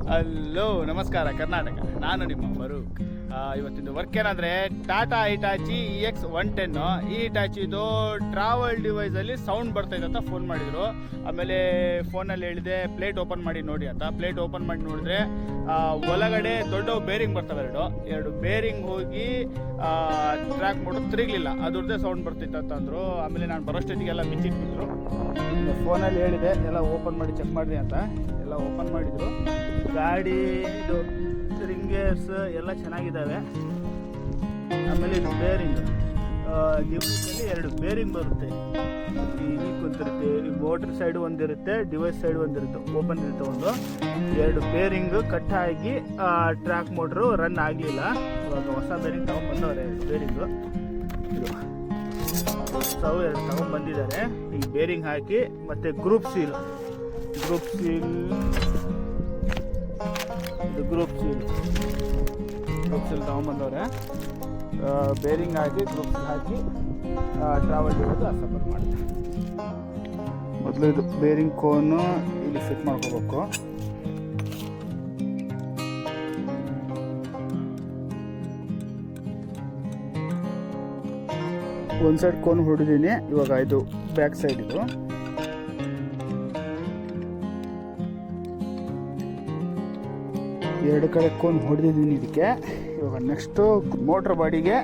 Hello ನಮಸ್ಕಾರ ಕರ್ನಾಟಕ, ನಾನು ನಿಮ್ಮ ಫರೂಕ್. ಇವತ್ತಿನ ವರ್ಕ್ ಏನಂದರೆ ಟಾಟಾ ಹಿಟಾಚಿ EX110. ಈ ಹಿಟಾಚಿದು ಟ್ರಾವೆಲ್ ಡಿವೈಸಲ್ಲಿ ಸೌಂಡ್ ಬರ್ತಾಯಿದೆ ಅಂತ ಫೋನ್ ಮಾಡಿದರು. ಆಮೇಲೆ ಫೋನಲ್ಲಿ ಹೇಳಿದೆ ಪ್ಲೇಟ್ ಓಪನ್ ಮಾಡಿ ನೋಡಿ ಅಂತ. ಪ್ಲೇಟ್ ಓಪನ್ ಮಾಡಿ ನೋಡಿದ್ರೆ ಒಳಗಡೆ ದೊಡ್ಡ ಬೇರಿಂಗ್ ಬರ್ತವೆ, ಎರಡು ಬೇರಿಂಗ್ ಹೋಗಿ ಟ್ರ್ಯಾಕ್ ಮಾಡೋದು ತಿರುಗಲಿಲ್ಲ, ಅದ್ರದ್ದೇ ಸೌಂಡ್ ಬರ್ತಿತ್ತು ಅಂತಂದರು. ಆಮೇಲೆ ನಾನು ಬರೋಷ್ಟೊತ್ತಿಗೆಲ್ಲ ಬಿಚ್ಚಿಟ್ಬಿಟ್ರು. ಫೋನಲ್ಲಿ ಹೇಳಿದೆ ಎಲ್ಲ ಓಪನ್ ಮಾಡಿ ಚೆಕ್ ಮಾಡಿರಿ ಅಂತ. ಎಲ್ಲ ಓಪನ್ ಮಾಡಿದರು. ಗಾಡಿ ಇದು ರಿಂಗರ್ಸ್ ಎಲ್ಲ ಚೆನ್ನಾಗಿದ್ದಾವೆ. ಆಮೇಲೆ ಇದು ಬೇರಿಂಗ್, ಡಿವೈಸಲ್ಲಿ ಎರಡು ಬೇರಿಂಗ್ ಬರುತ್ತೆ. ಇಲ್ಲಿ ಕುಂತಿರುತ್ತೆ, ಈ ಮೋಟ್ರ್ ಸೈಡ್ ಒಂದಿರುತ್ತೆ, ಡಿವೈಸ್ ಸೈಡ್ ಒಂದಿರುತ್ತೆ, ಓಪನ್ ಇರುತ್ತೆ. ಎರಡು ಬೇರಿಂಗ್ ಕಟ್ ಆಗಿ ಟ್ರ್ಯಾಕ್ ಮೋಟ್ರು ರನ್ ಆಗಲಿಲ್ಲ. ಇವಾಗ ಹೊಸ ಬೇರಿಂಗ್ ತಗೊಂಡ್ಬಂದವ್ರೆ. ಬೇರಿಂಗು ಇದು ಎರಡು ತಗೊಂಡ್ಬಂದಿದ್ದಾರೆ. ಈ ಬೇರಿಂಗ್ ಹಾಕಿ ಮತ್ತು ಗ್ರೂಪ್ ಸೀಲ್ ತಗೊಂಡ್ಬಂದವ್ರೆ. ಬೇರಿಂಗ್ ಹಾಕಿ ಗ್ರೂಪ್ ಸೀಲ್ ಹಾಕಿ ಟ್ರಾವೆಲ್ ಇರೋದು ಸಪೋರ್ಟ್ ಮಾಡುತ್ತೆ. ಮೊದಲು ಇದು ಬೇರಿಂಗ್ ಕೋನು ಇಲ್ಲಿ ಫಿಟ್ ಮಾಡ್ಕೋಬೇಕು. ಒಂದು ಸೈಡ್ ಕೋನ್ ಹೊಡಿದೀನಿ. ಇವಾಗ ಇದು ಬ್ಯಾಕ್ ಸೈಡ್, ಇದು ಎರಡು ಕಡೆ ಕೋನ್ ಹೊಡೆದಿದ್ದೀನಿ ಇದಕ್ಕೆ. ಇವಾಗ ನೆಕ್ಸ್ಟು ಮೋಟ್ರ್ ಬಾಡಿಗೆ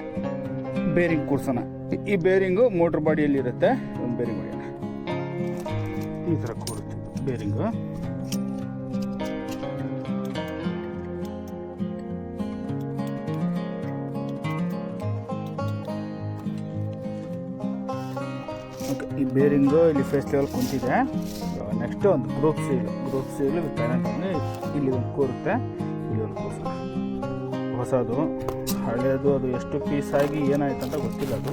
ಬೇರಿಂಗ್ ಕೂರ್ಸೋಣ. ಈ ಬೇರಿಂಗು ಮೋಟ್ರ್ ಬಾಡಿಯಲ್ಲಿ ಇರುತ್ತೆ. ಒಂದು ಬೇರಿಂಗ್ ಹೊಡೆಯೋಣ. ಈ ಥರ ಕೂರುತ್ತೆ ಬೇರಿಂಗು. ಓಕೆ, ಈ ಬೇರಿಂಗು ಇಲ್ಲಿ ಫೇಸ್ ಲೆವೆಲ್ ಕುಂತಿದೆ. ನೆಕ್ಸ್ಟ್ ಒಂದು ಗ್ರೂಪ್ ಸೀಲ್ ಇಲ್ಲಿ ಒಂದು ಕೂರುತ್ತೆ. ಇಲ್ಲಿ ಒಂದು ಕೂರ್ಸೋಣ. ಹೊಸದು ಹಳೆಯದು ಅದು ಎಷ್ಟು ಪೀಸ್ ಆಗಿ ಏನಾಯ್ತು ಅಂತ ಗೊತ್ತಿಲ್ಲ. ಅದು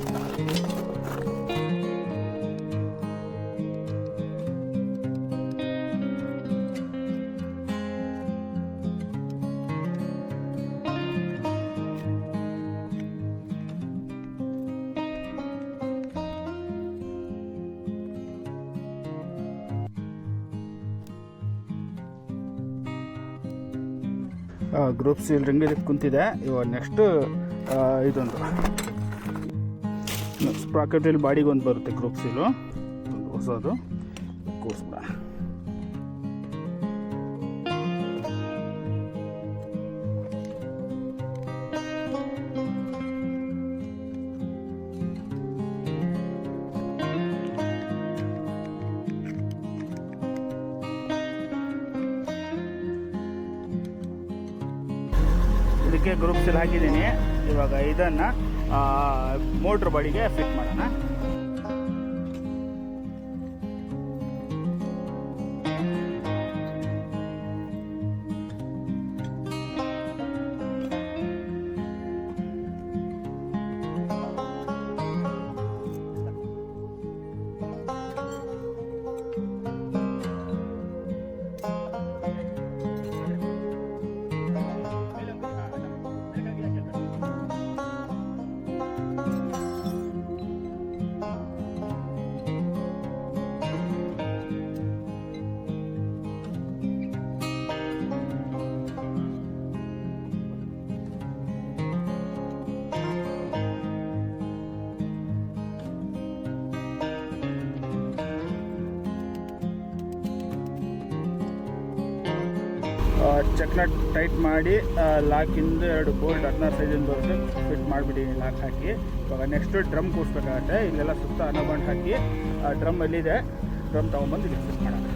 ಗ್ರೂಪ್ ಸೀಲ್ ರಿಂಗ್ ಇದಕ್ಕೆ ಕುಂತಿದೆ. ಇವಾಗ ನೆಕ್ಸ್ಟು ಇದೊಂದು ಸ್ಪ್ರಾಕೆಟಲ್ಲಿ ಬಾಡಿಗೆ ಒಂದು ಬರುತ್ತೆ ಗ್ರೂಪ್ ಸೀಲು, ಒಂದು ಹೊಸದು ಕೂರಿಸ್ಬಿಡ. ಇದಕ್ಕೆ ಗ್ರೂಪ್ ಸೀಲ್ ಹಾಕಿದ್ದೀನಿ. ಇವಾಗ ಇದನ್ನು ಮೋಟ್ರ್ ಬಾಡಿಗೆ ಫಿಟ್ ಮಾಡೋಣ. ಚಕ್ನ ಟೈಟ್ ಮಾಡಿ ಲಾಕಿಂದು ಎರಡು ಬೋಲ್ಟ್ 16 ಸೈಜಿಂದ ಬರುತ್ತೆ, ಫಿಟ್ ಮಾಡಿಬಿಟ್ಟಿದ್ದೀನಿ ಲಾಕ್ ಹಾಕಿ. ಇವಾಗ ನೆಕ್ಸ್ಟು ಡ್ರಮ್ ಕೂರಿಸ್ಬೇಕಾಗತ್ತೆ. ಇಲ್ಲೆಲ್ಲ ಸುತ್ತ ಅನಬಂಡ್ ಹಾಕಿ ಡ್ರಮ್ ಅಲ್ಲಿದೆ, ಡ್ರಮ್ ತೊಗೊಂಬಂದು ಇಲ್ಲಿ ಫಿಟ್ ಮಾಡೋಣ.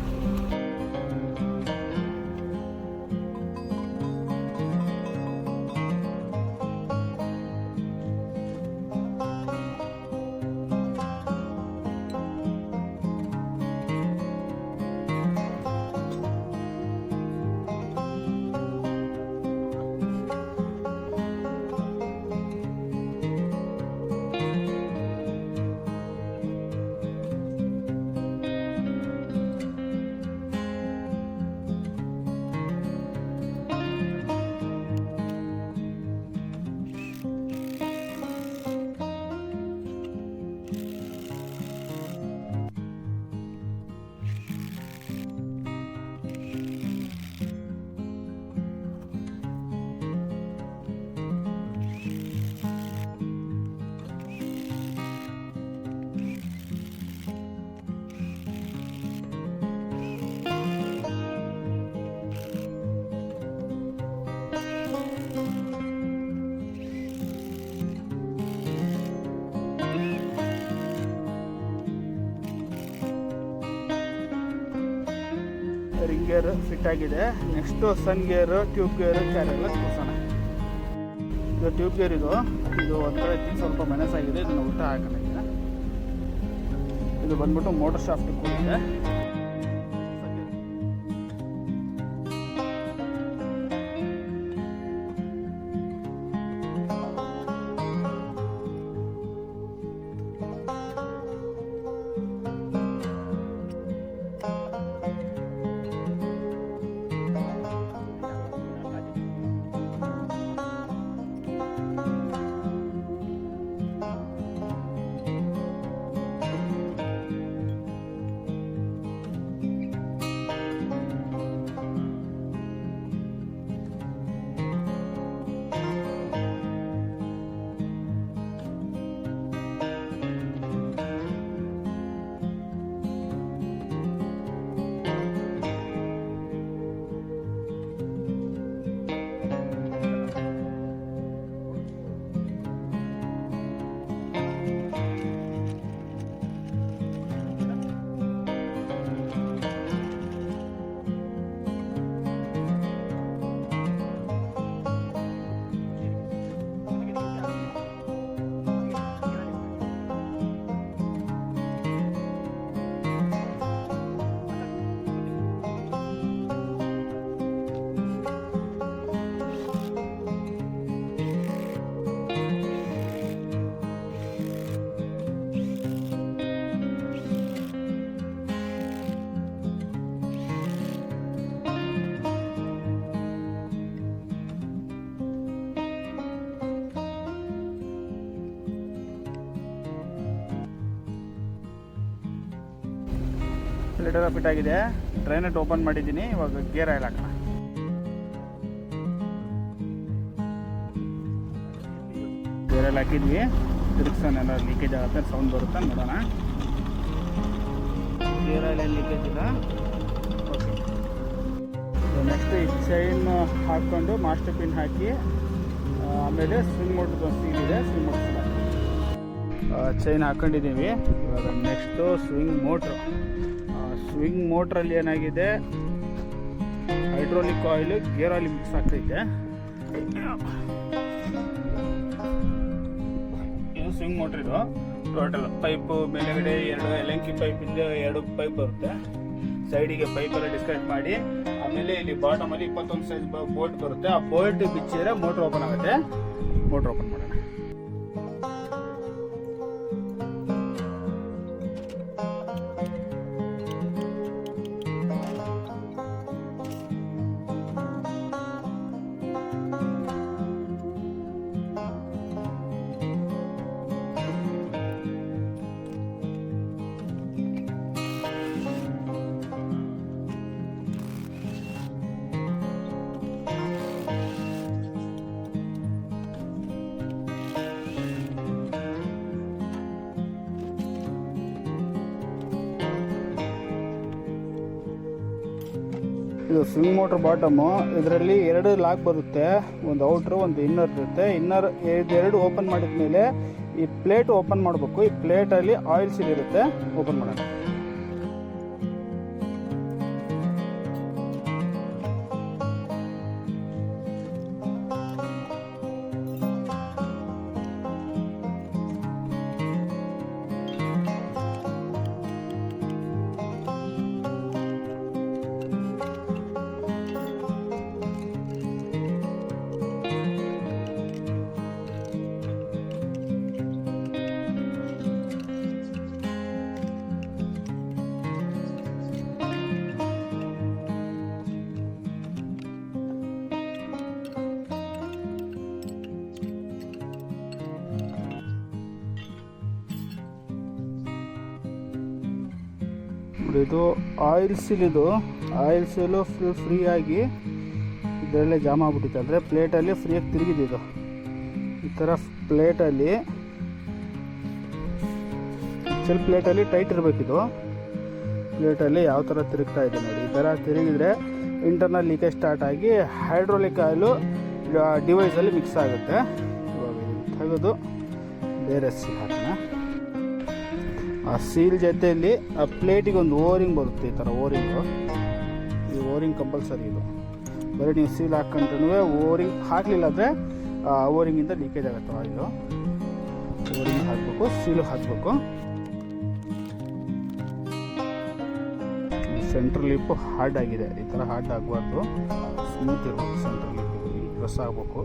ರಿಂಗ್ ಗೇರ್ ಫಿಟ್ ಆಗಿದೆ. ನೆಕ್ಸ್ಟು ಸನ್ ಗೇರು, ಟ್ಯೂಬ್ ಗೇರು, ಕ್ಯಾರೆಲ್ಲ ತೋರಿಸೋಣ. ಇದು ಟ್ಯೂಬ್ ಗೇರ್ ಇದು ಒಂಥರ ಸ್ವಲ್ಪ ಮೆಣಸಾಗಿದೆ. ಇದನ್ನು ಊಟ ಹಾಕೋಣ. ಇದು ಬಂದ್ಬಿಟ್ಟು ಮೋಟರ್ ಶಾಫ್ಟ್ ಕೂಡಿದೆ. ಲೀಟರ್ ಫಿಟ್ ಆಗಿದೆ. ಡ್ರೈನೆಟ್ ಓಪನ್ ಮಾಡಿದ್ದೀನಿ. ಇವಾಗ ಗೇರ್ ಆಯಿಲ್ ಹಾಕೋಣ. ಗೇರ್ ಆಯಿಲ್ ಹಾಕಿದ್ವಿ. ತಿರುಗ್ಸೋಣ, ಎಲ್ಲ ಲೀಕೇಜ್ ಆಗುತ್ತೆ, ಸೌಂಡ್ ಬರುತ್ತೆ, ನೋಡೋಣ. ಗೇರ್ ಆಯಿಲ್ ಏನು ಲೀಕೇಜ್ ಇಲ್ಲ. ಓಕೆ, ನೆಕ್ಸ್ಟ್ ಈ ಚೈನ್ ಹಾಕ್ಕೊಂಡು ಮಾಸ್ಟರ್ ಪಿನ್ ಹಾಕಿ ಆಮೇಲೆ ಸ್ವಿಂಗ್ ಮೋಟ್ರದ್ದು ಒಂದು ಸೀಲ್ ಇದೆ, ಸ್ವಿಂಗ್ ಮೋಟ್ರ್ ಚೈನ್ ಹಾಕ್ಕೊಂಡಿದ್ದೀವಿ. ಇವಾಗ ನೆಕ್ಸ್ಟು ಸ್ವಿಂಗ್ ಮೋಟ್ರಲ್ಲಿ ಏನಾಗಿದೆ, hydraulic oil gear oil mix ಆಗ್ತೈತೆ. ಇದು ಸ್ವಿಂಗ್ ಮೋಟ್ರ್. ಇದು ಟೋಟಲ್ ಪೈಪು ಮೇಲೆಗಡೆ 2 ಎಲೆಂಕಿ ಪೈಪಿಂದ 2 ಪೈಪ್ ಬರುತ್ತೆ. ಸೈಡಿಗೆ ಪೈಪೆಲ್ಲ ಡಿಸ್ಕನೆಕ್ಟ್ ಮಾಡಿ ಆಮೇಲೆ ಇಲ್ಲಿ ಬಾಟಮಲ್ಲಿ 21 ಸೈಜ್ ಬೋಲ್ಟ್ ಬರುತ್ತೆ. ಆ ಬೋಲ್ಟ್ ಬಿಚ್ಚಿದ್ರೆ ಮೋಟ್ರ್ ಓಪನ್ ಆಗುತ್ತೆ. ಮೋಟ್ರ್ ಓಪನ್ ಮಾಡೋಣ. ಇದು ಸ್ವಿಂಗ್ ಮೋಟ್ರ್ ಬಾಟಮು. ಇದರಲ್ಲಿ 2 ಲಾಕ್ ಬರುತ್ತೆ, ಒಂದು ಔಟ್ರು ಒಂದು ಇನ್ನರ್ ಇರುತ್ತೆ. ಇನ್ನರ್ ಇದೆರಡು ಓಪನ್ ಮಾಡಿದ ಮೇಲೆ ಈ ಪ್ಲೇಟ್ ಓಪನ್ ಮಾಡಬೇಕು. ಈ ಪ್ಲೇಟಲ್ಲಿ ಆಯಿಲ್ ಸೀಲ್ ಇರುತ್ತೆ, ಓಪನ್ ಮಾಡೋಣ. ಇದು ಆಯಿಲ್ ಸೀಲ್. ಇದು ಆಯಿಲ್ ಸೀಲು ಫುಲ್ ಫ್ರೀಯಾಗಿ ಇದರಲ್ಲೇ ಜಾಮ್ ಆಗ್ಬಿಟ್ಟಿತ್ತು. ಅಂದರೆ ಪ್ಲೇಟಲ್ಲಿ ಫ್ರೀಯಾಗಿ ತಿರುಗಿದ್ದು. ಈ ಥರ ಪ್ಲೇಟಲ್ಲಿ ಪ್ಲೇಟಲ್ಲಿ ಟೈಟ್ ಇರಬೇಕಿದು. ಪ್ಲೇಟಲ್ಲಿ ಯಾವ ಥರ ತಿರುಗ್ತಾ ಇದೆ ನೋಡಿ. ಈ ಥರ ತಿರುಗಿದ್ರೆ ಇಂಟರ್ನಲ್ ಲೀಕೇಜ್ ಸ್ಟಾರ್ಟ್ ಆಗಿ ಹೈಡ್ರೋಲಿಕ್ ಆಯಿಲು ಡಿವೈಸಲ್ಲಿ ಮಿಕ್ಸ್ ಆಗುತ್ತೆ. ಇವಾಗ ತೆಗೆದು ಬೇರೆ ಸೀಲ್ ಹಾಕೋಣ. ಆ ಸೀಲ್ ಜೊತೆಯಲ್ಲಿ ಆ ಪ್ಲೇಟಿಗೆ ಒಂದು ಓರಿಂಗ್ ಬರುತ್ತೆ. ಈ ಥರ ಓರಿಂಗು ಓರಿಂಗ್ ಕಂಪಲ್ಸರಿ ಇದು. ಬರೀ ನೀವು ಸೀಲ್ ಹಾಕ್ಕೊಂಡ್ರೂ ಓರಿಂಗ್ ಹಾಕಲಿಲ್ಲ ಅಂದರೆ ಓರಿಂಗಿಂದ ಲೀಕೇಜ್ ಆಗುತ್ತೆ ಆಯಿಲು. ಓರಿಂಗ್ ಹಾಕಬೇಕು, ಸೀಲು ಹಾಕಬೇಕು. ಸೆಂಟ್ರಲ್ ಲಿಪ್ಪು ಹಾರ್ಡ್ ಆಗಿದೆ, ಈ ಥರ ಹಾರ್ಡ್ ಆಗಬಾರ್ದು, ಸ್ಮೂತ್ ಇರಬೇಕು. ಸೆಂಟ್ರಲ್ ಲಿಪ್ ಪ್ರೆಸ್ ಆಗಬೇಕು.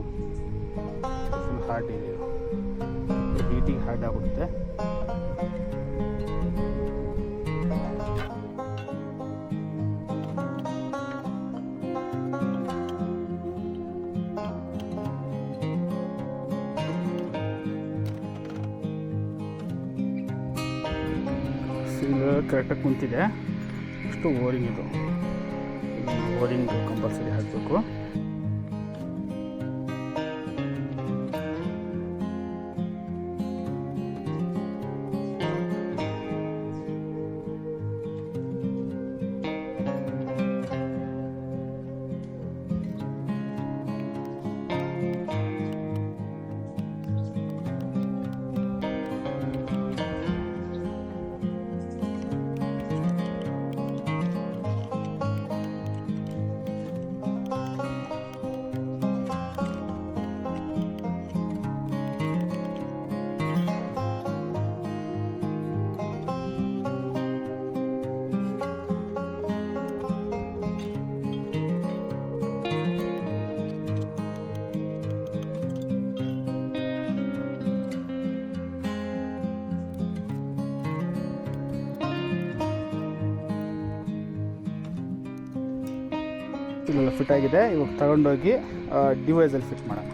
ಫುಲ್ ಹಾರ್ಡ್ ಇದೆ, ಹೀಟಿಗೆ ಹಾರ್ಡ್ ಆಗುತ್ತೆ. ಸೀಲ್ ಕರೆಕ್ಟಾಗಿ ಕುಂತಿದೆ. ಅಷ್ಟು ಓರಿಂಗ್ ಇದು, ಓರಿಂಗ್ ಕಂಪಲ್ಸರಿ ಹಾಕಬೇಕು. ಇಲ್ಲೆಲ್ಲ ಫಿಟ್ ಆಗಿದೆ. ಇವಾಗ ತಗೊಂಡೋಗಿ ಡಿವೈಸಲ್ಲಿ ಫಿಟ್ ಮಾಡೋಣ.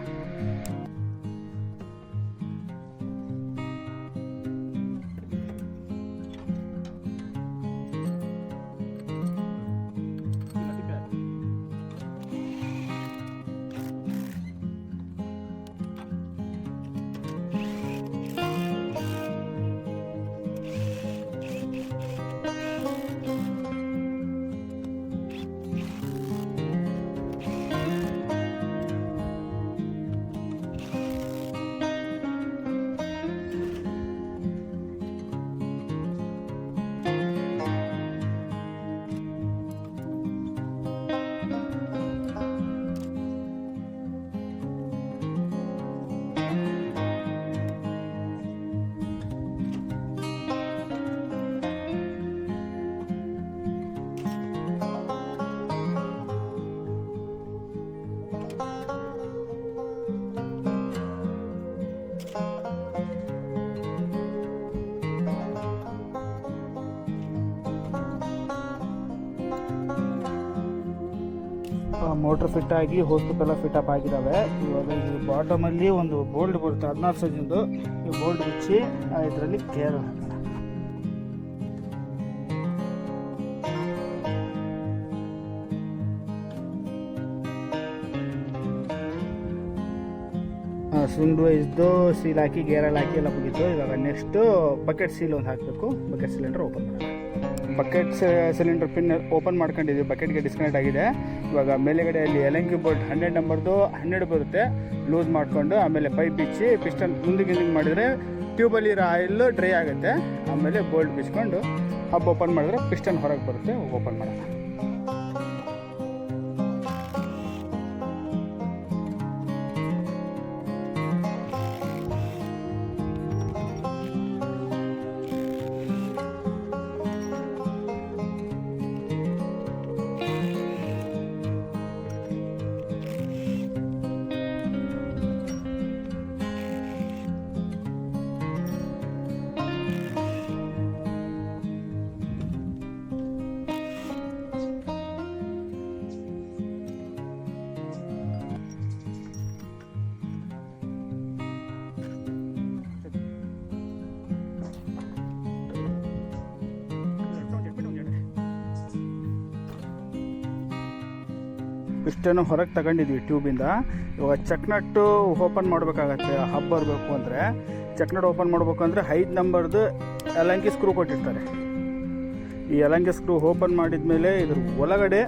ಮೋಟ್ರ್ ಫಿಟ್ ಆಗಿ ಹೋಸ್ಟೆಲ್ಲ ಫಿಟ್ ಅಪ್ ಆಗಿದ್ದಾವೆ. ಇವಾಗ ಈ ಬಾಟಮಲ್ಲಿ ಒಂದು ಬೋಲ್ಡ್ ಬರುತ್ತೆ 16 ಸೈಜಿಂದು. ಈ ಬೋಲ್ಡ್ ಬಿಚ್ಚಿ ಇದರಲ್ಲಿ ಕೇರ್ ಹಾಕೋಣ. ಸ್ವಿಂಗ್ ವೈಸ್ದು ಸೀಲ್ ಹಾಕಿ ಗೇರಲ್ಲಿ ಹಾಕಿ ಎಲ್ಲ ಮುಗಿತು. ಇವಾಗ ನೆಕ್ಸ್ಟು ಬಕೆಟ್ ಸೀಲ್ ಒಂದು ಹಾಕಬೇಕು. ಬಕೆಟ್ ಸಿಲಿಂಡರ್ ಓಪನ್ ಮಾಡೋಣ. ಬಕೆಟ್ ಸಿಲಿಂಡರ್ ಪಿನ್ ಓಪನ್ ಮಾಡ್ಕೊಂಡಿದ್ವಿ, ಬಕೆಟ್ಗೆ ಡಿಸ್ಕನೆಕ್ಟ್ ಆಗಿದೆ. ಇವಾಗ ಮೇಲೆಗಡೆಯಲ್ಲಿ ಎಲಂಕಿ ಬೋಲ್ಟ್ 12 ನಂಬರ್ದು 12 ಬರುತ್ತೆ, ಲೂಸ್ ಮಾಡಿಕೊಂಡು ಆಮೇಲೆ ಪೈಪ್ ಬಿಚ್ಚಿ ಪಿಸ್ಟನ್ ಮುಂದಿಗೆ ಮಾಡಿದರೆ ಟ್ಯೂಬಲ್ಲಿರೋ ಆಯಿಲ್ ಡ್ರೈ ಆಗುತ್ತೆ. ಆಮೇಲೆ ಬೋಲ್ಟ್ ಬಿಚ್ಕೊಂಡು ಹಬ್ ಓಪನ್ ಮಾಡಿದ್ರೆ ಪಿಸ್ಟನ್ ಹೊರಗೆ ಬರುತ್ತೆ. ಓಪನ್ ಮಾಡೋಣ. ಪಿಸ್ಟನ್ನು ಹೊರಗೆ ತಗೊಂಡಿದ್ವಿ ಟ್ಯೂಬಿಂದ. ಇವಾಗ ಚೆಕ್ ನಟ್ಟು ಓಪನ್ ಮಾಡಬೇಕಾಗತ್ತೆ. ಹಬ್ ಬರಬೇಕು ಅಂದರೆ ಚೆಕ್ ನಟ್ ಓಪನ್ ಮಾಡಬೇಕು ಅಂದರೆ 5 ನಂಬರ್ದು ಎಲಂಕಿ ಸ್ಕ್ರೂ ಕೊಟ್ಟಿರ್ತಾರೆ. ಈ ಎಲಂಕಿ ಸ್ಕ್ರೂ ಓಪನ್ ಮಾಡಿದ ಮೇಲೆ ಇದ್ರ ಒಳಗಡೆ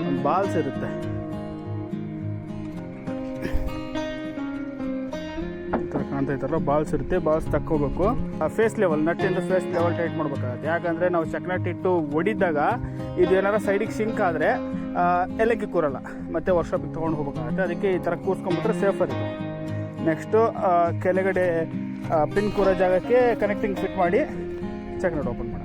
ಒಂದು ಬಾಲ್ಸ್ ಇರುತ್ತೆ. ಕಾಣ್ತಾ ಇದ್ದಾರಲ್ಲ, ಬಾಲ್ಸ್ ಇರುತ್ತೆ. ಬಾಲ್ಸ್ ತಕ್ಕೋಬೇಕು. ಫೇಸ್ ಲೆವೆಲ್ ನಟ್ಟಿಂದ ಫೇಸ್ ಲೆವೆಲ್ ಟೈಟ್ ಮಾಡಬೇಕಾಗತ್ತೆ. ಯಾಕಂದರೆ ನಾವು ಚೆಕ್ ನಟ್ ಇಟ್ಟು ಹೊಡಿದಾಗ ಇದು ಏನಾರು ಸೈಡಿಗೆ ಸಿಂಕ್ ಆದರೆ ಎಲ್ಲಕ್ಕೆ ಕೂರಲ್ಲ, ಮತ್ತು ವರ್ಷಾಪಿಗೆ ತೊಗೊಂಡು ಹೋಗ್ಬೇಕಾಗುತ್ತೆ. ಅದಕ್ಕೆ ಈ ಥರ ಕೂರಿಸ್ಕೊಂಬಿಟ್ರೆ ಸೇಫರ್ ಇದು. ನೆಕ್ಸ್ಟು ಕೆಳಗಡೆ ಪಿನ್ ಕೂರೋ ಜಾಗಕ್ಕೆ ಕನೆಕ್ಟಿಂಗ್ ಫಿಟ್ ಮಾಡಿ ಚೆಕ್ ನೋಡಿ ಓಪನ್ ಮಾಡೋಣ.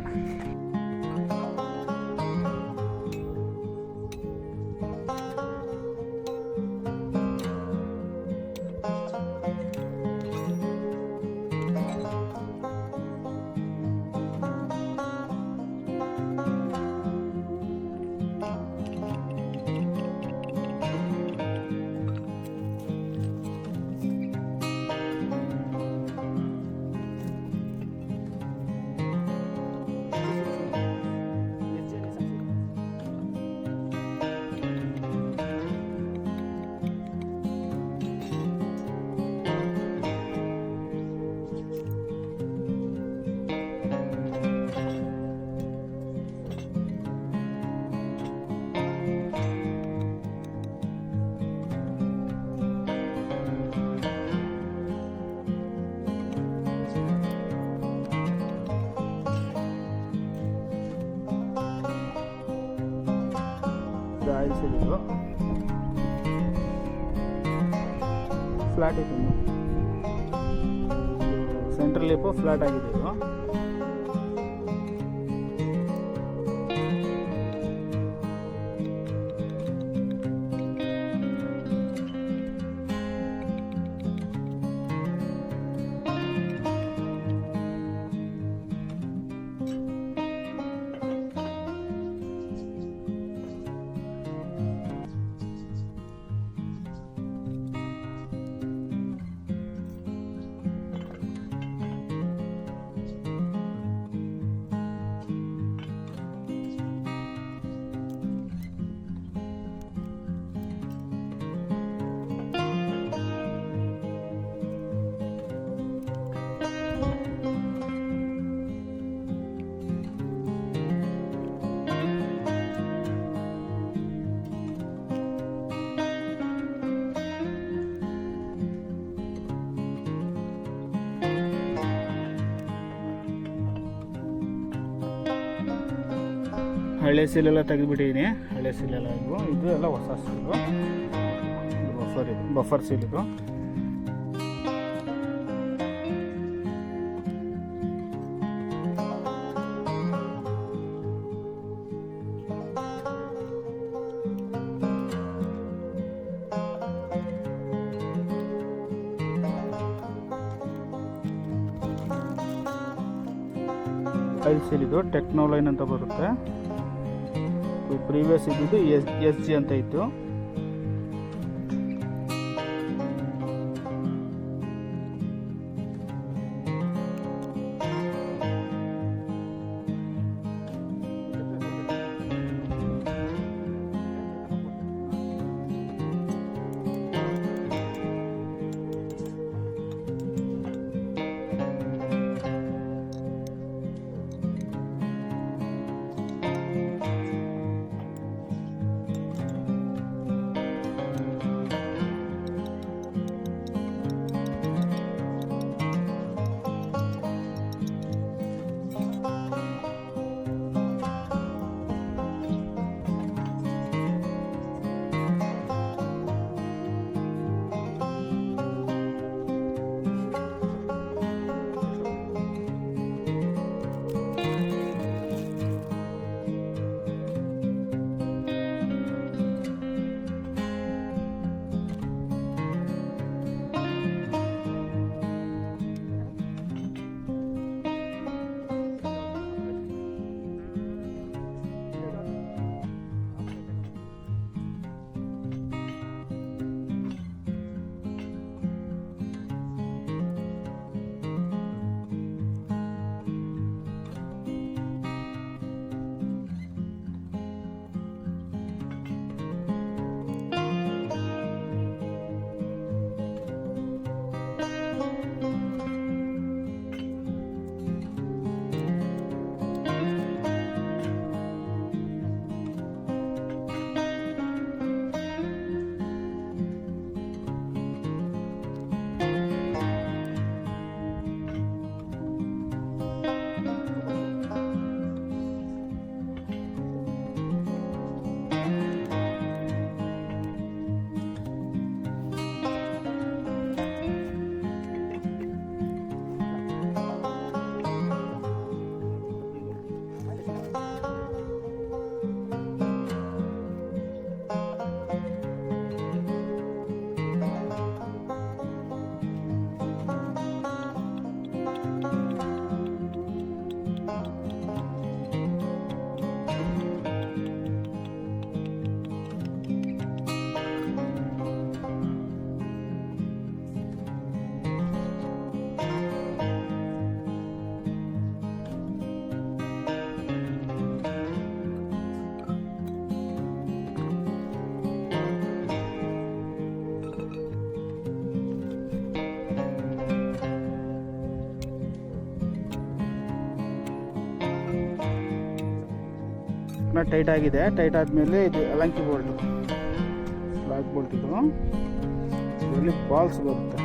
ಆಯಿಲ್ ಸೀಲಿಂಗು ಫ್ಲಾಟ್ ಇದೆ, ಸೆಂಟ್ರಲ್ ಲಿಪ್ಪು ಫ್ಲಾಟ್ ಆಗಿದೆ ಇದು. ಹಳೆ ಸೀಲೆಲ್ಲ ತೆಗೆದುಬಿಟ್ಟಿದ್ದೀನಿ. ಹಳೆ ಸೀಲೆಲ್ಲ ಇದು ಎಲ್ಲ ಹೊಸ ಸೀಲು, ಬಫರ್ ಸೀಲ್ ಇದು. ಆಯಿಲ್ ಸೀಲ್ ಇದು ಟೆಕ್ನೋಲೈನ್ ಅಂತ ಬರುತ್ತೆ. ಪ್ರೀವಿಯಸ್ ಇದ್ದಿದ್ದು SG ಅಂತ ಇತ್ತು. ನಟ್ ಟೈಟ್ ಆಗಿದೆ. ಟೈಟ್ ಆದಮೇಲೆ ಇದು ಅಲಂಕಿ ಬೋಲ್ಟು, ಬ್ಲಾಕ್ ಬೋಲ್ಟ್. ಇದು ಇದರಲ್ಲಿ ಬಾಲ್ಸ್ ಬರುತ್ತೆ.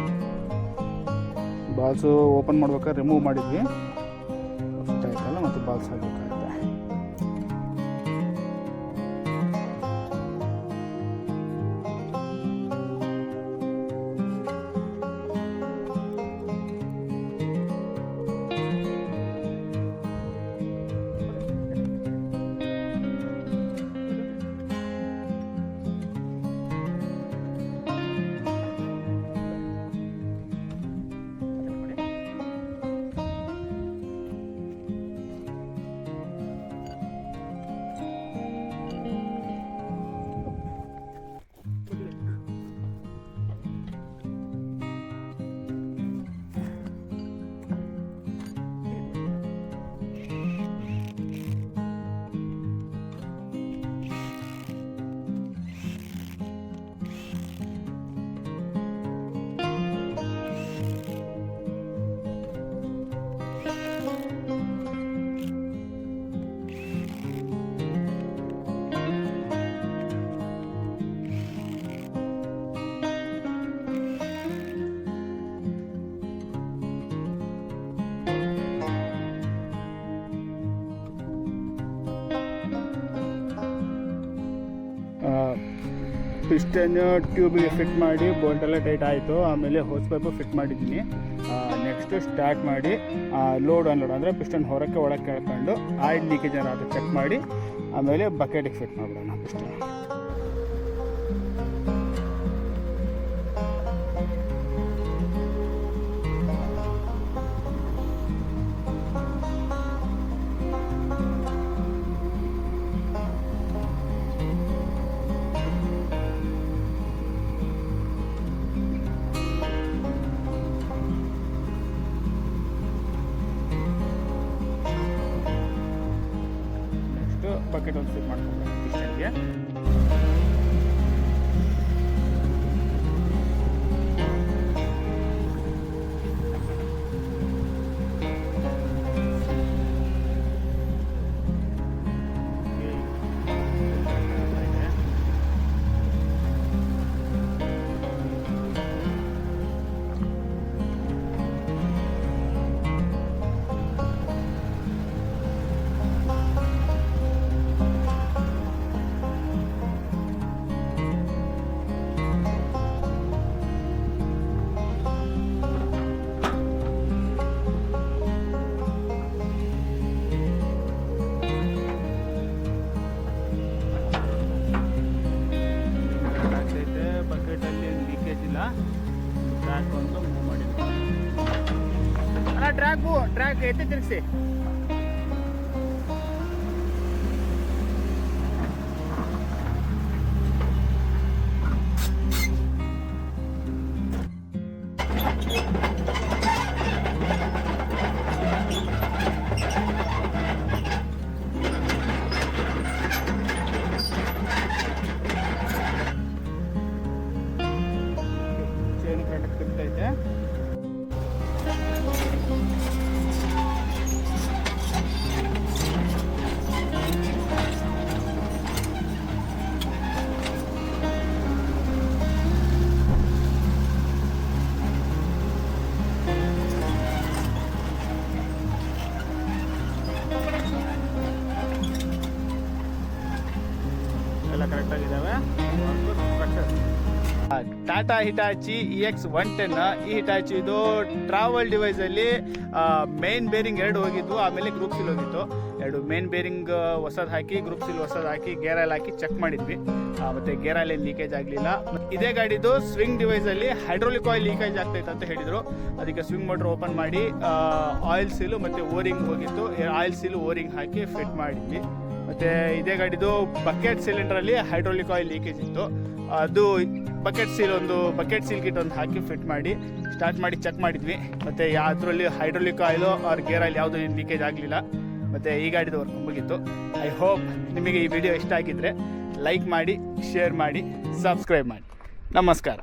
ಬಾಲ್ಸು ಓಪನ್ ಮಾಡ್ಬೇಕಾದ್ರೆ ರಿಮೂವ್ ಮಾಡಿದ್ವಿ, ಫಿಟ್ ಆಯ್ತಲ್ಲ, ಮತ್ತು ಬಾಲ್ಸ್ ಆಗಬೇಕಾಗುತ್ತೆ. ಪಿಸ್ಟನ್ ಟ್ಯೂಬಿಗೆ ಫಿಟ್ ಮಾಡಿ ಬೋಲ್ಟೆಲ್ಲ ಟೈಟ್ ಆಯಿತು. ಆಮೇಲೆ ಹೋಸ್ ಪೈಪು ಫಿಟ್ ಮಾಡಿದ್ದೀನಿ. ನೆಕ್ಸ್ಟ್ ಸ್ಟಾರ್ಟ್ ಮಾಡಿ ಲೋಡ್ ಅನ್ಲೋಡ್ ಅಂದರೆ ಪಿಸ್ಟನ್ ಹೊರಕ್ಕೆ ಒಳಕ್ಕೆ ಎಳ್ಕೊಂಡು ಆಯಿಲ್ ಲೀಕೇಜ್ ಏನಾದರೂ ಚೆಕ್ ಮಾಡಿ ಆಮೇಲೆ ಬಕೆಟಿಗೆ ಫಿಟ್ ಮಾಡಿಬಿಡೋಣ ಪಿಸ್ಟನ್. ಬಕೆಟ್ ಒಂದು ಫಿಟ್ ಮಾಡ್ಕೊಂಡು ಪಿಸ್ಟನ್ಗೆ. ಟ್ರ್ಯಾಕ್ ಒಂದು ಮೂವ್ ಮಾಡಿದ್ವಿ. ಟ್ರ್ಯಾಕ್ ಎತ್ತಿ ತಿರುಗಿಸಿ. ಎಲ್ಲ ಕರೆಕ್ಟಾಗಿದ್ದಾವೆ. Tata Hitachi EX110. ಈ ಹಿಟಾಚಿ ಇದು ಟ್ರಾವೆಲ್ ಡಿವೈಸಲ್ಲಿ ಮೇನ್ ಬೇರಿಂಗ್ 2 ಹೋಗಿದ್ವು, ಆಮೇಲೆ ಗ್ರೂಪ್ ಸೀಲ್ ಹೋಗಿತ್ತು. 2 ಮೇನ್ ಬೇರಿಂಗ್ ಹೊಸದು ಹಾಕಿ ಗ್ರೂಪ್ ಸೀಲ್ ಹೊಸದು ಹಾಕಿ ಗೇರಲ್ಲಿ ಹಾಕಿ ಚೆಕ್ ಮಾಡಿದ್ವಿ. ಮತ್ತು ಗೇರಲ್ಲಿ ಏನು ಲೀಕೇಜ್ ಆಗಲಿಲ್ಲ. ಇದೇ ಗಾಡಿದು ಸ್ವಿಂಗ್ ಡಿವೈಸಲ್ಲಿ ಹೈಡ್ರೋಲಿಕ್ ಆಯಿಲ್ ಲೀಕೇಜ್ ಆಗ್ತೈತೆ ಅಂತ ಹೇಳಿದರು. ಅದಕ್ಕೆ ಸ್ವಿಂಗ್ ಮೋಟ್ರ್ ಓಪನ್ ಮಾಡಿ ಆಯಿಲ್ ಸೀಲು ಮತ್ತು ಓರಿಂಗ್ ಹೋಗಿತ್ತು. ಆಯಿಲ್ ಸೀಲು ಓರಿಂಗ್ ಹಾಕಿ ಫಿಟ್ ಮಾಡಿದ್ವಿ. ಮತ್ತು ಇದೇ ಗಾಡಿದು ಬಕೆಟ್ ಸಿಲಿಂಡ್ರಲ್ಲಿ ಹೈಡ್ರೋಲಿಕ್ ಆಯಿಲ್ ಲೀಕೇಜ್ ಇತ್ತು. ಅದು ಬಕೆಟ್ ಸೀಲ್ ಕಿಟ್ ಒಂದು ಹಾಕಿ ಫಿಟ್ ಮಾಡಿ ಸ್ಟಾರ್ಟ್ ಮಾಡಿ ಚೆಕ್ ಮಾಡಿದ್ವಿ. ಮತ್ತು ಅದರಲ್ಲಿ ಹೈಡ್ರೋಲಿಕ್ ಆಯಿಲು ಅವ್ರ ಗೇರಲ್ಲಿ ಯಾವುದೂ ಲೀಕೇಜ್ ಆಗಲಿಲ್ಲ. ಮತ್ತು ಈ ಗಾಡಿದು ವರ್ಕ್ ಮುಗೀತು. ಐ ಹೋಪ್ ನಿಮಗೆ ಈ ವಿಡಿಯೋ ಇಷ್ಟ ಆಗಿದ್ದರೆ ಲೈಕ್ ಮಾಡಿ, ಶೇರ್ ಮಾಡಿ, ಸಬ್ಸ್ಕ್ರೈಬ್ ಮಾಡಿ. ನಮಸ್ಕಾರ.